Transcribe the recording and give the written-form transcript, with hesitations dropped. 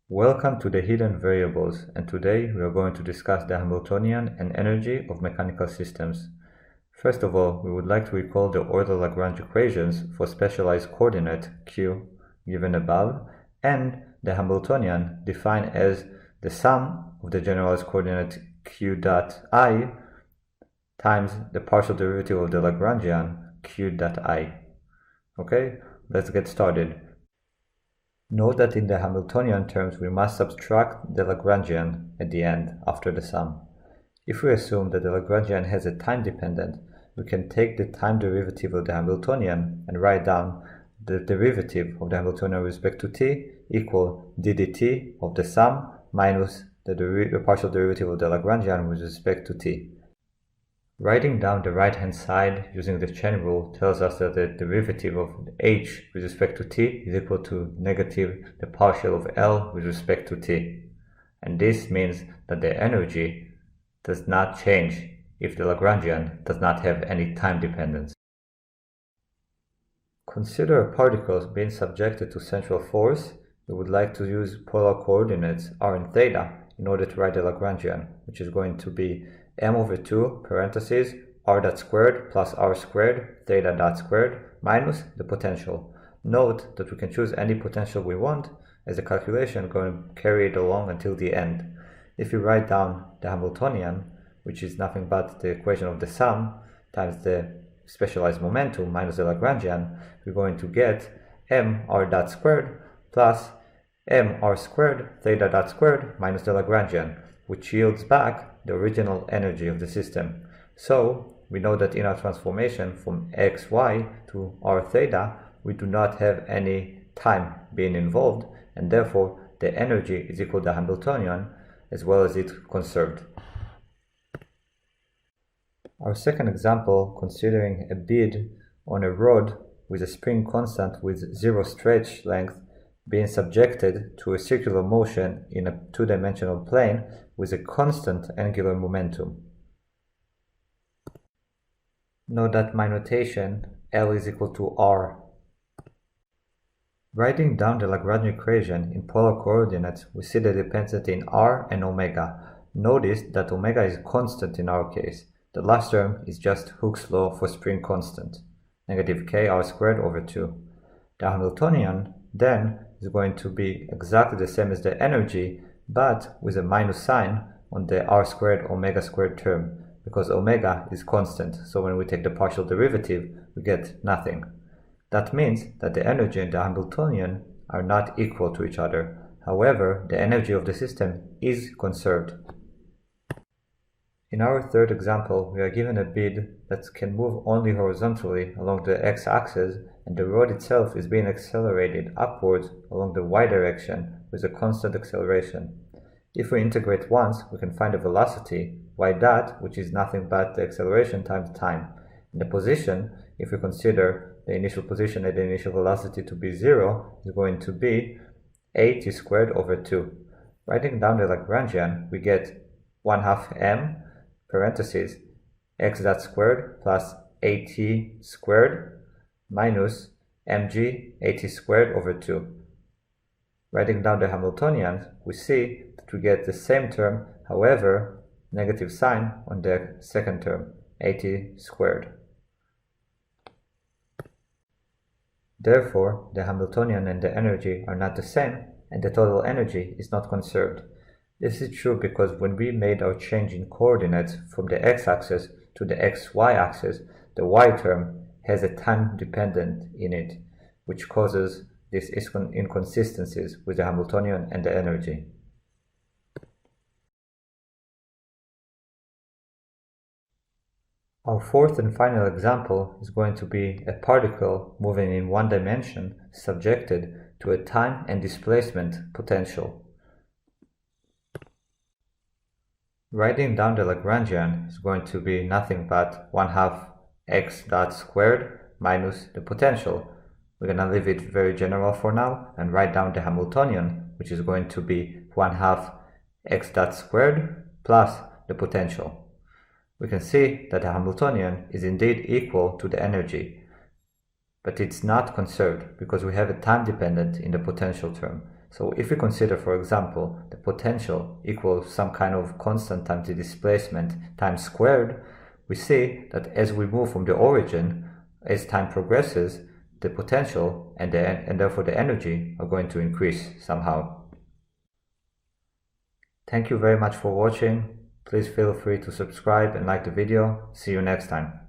Welcome to the Hidden Variables, and today we are going to discuss the Hamiltonian and energy of mechanical systems. First of all, we would like to recall the Euler-Lagrange equations for specialized coordinate q given above, and the Hamiltonian defined as the sum of the generalized coordinate q dot I times the partial derivative of the Lagrangian q dot I. Okay, let's get started. Note that in the Hamiltonian terms we must subtract the Lagrangian at the end after the sum. If we assume that the Lagrangian has a time dependent, we can take the time derivative of the Hamiltonian and write down the derivative of the Hamiltonian with respect to t equal d dt of the sum minus the partial derivative of the Lagrangian with respect to t. Writing down the right-hand side using the chain rule tells us that the derivative of h with respect to t is equal to negative the partial of L with respect to t. And this means that the energy does not change if the Lagrangian does not have any time dependence. Consider a particle being subjected to central force. We would like to use polar coordinates r and theta in order to write the Lagrangian, which is going to be m/2 parentheses r dot squared plus r squared theta dot squared minus the potential. Note that we can choose any potential we want, as the calculation is going to carry it along until the end. If we write down the Hamiltonian, which is nothing but the equation of the sum times the specialized momentum minus the Lagrangian, we're going to get m r dot squared plus m r squared theta dot squared minus the Lagrangian, which yields back the original energy of the system. So we know that in our transformation from xy to r theta, we do not have any time being involved, and therefore the energy is equal to the Hamiltonian as well as it conserved. Our second example, considering a bead on a rod with a spring constant with zero stretch length being subjected to a circular motion in a two-dimensional plane with a constant angular momentum. Note that my notation L is equal to R. Writing down the Lagrange equation in polar coordinates, we see the dependency in R and omega. Notice that omega is constant in our case. The last term is just Hooke's law for spring constant, negative k r squared over 2. The Hamiltonian then is going to be exactly the same as the energy, but with a minus sign on the r squared omega squared term, because omega is constant, so when we take the partial derivative, we get nothing. That means that the energy and the Hamiltonian are not equal to each other. However, the energy of the system is conserved. In our third example, we are given a bead that can move only horizontally along the x-axis, and the rod itself is being accelerated upwards along the y direction with a constant acceleration. If we integrate once, we can find the velocity, y dot, which is nothing but the acceleration times time. And the position, if we consider the initial position at the initial velocity to be 0, is going to be at squared over 2. Writing down the Lagrangian, we get 1/2 m parentheses x dot squared plus at squared minus mg at squared over 2. Writing down the Hamiltonian, we see that we get the same term, however, negative sign on the second term, at squared. Therefore, the Hamiltonian and the energy are not the same, and the total energy is not conserved. This is true because when we made our change in coordinates from the x-axis to the xy axis, the y term has a time dependent in it, which causes these inconsistencies with the Hamiltonian and the energy. Our fourth and final example is going to be a particle moving in one dimension subjected to a time and displacement potential. Writing down the Lagrangian is going to be nothing but 1/2 x dot squared minus the potential. We're going to leave it very general for now and write down the Hamiltonian, which is going to be 1/2 x dot squared plus the potential. We can see that the Hamiltonian is indeed equal to the energy, but it's not conserved because we have a time dependent in the potential term. So if we consider, for example, the potential equals some kind of constant times the displacement times squared, we see that as we move from the origin, as time progresses, the potential and therefore the energy are going to increase somehow. Thank you very much for watching. Please feel free to subscribe and like the video. See you next time.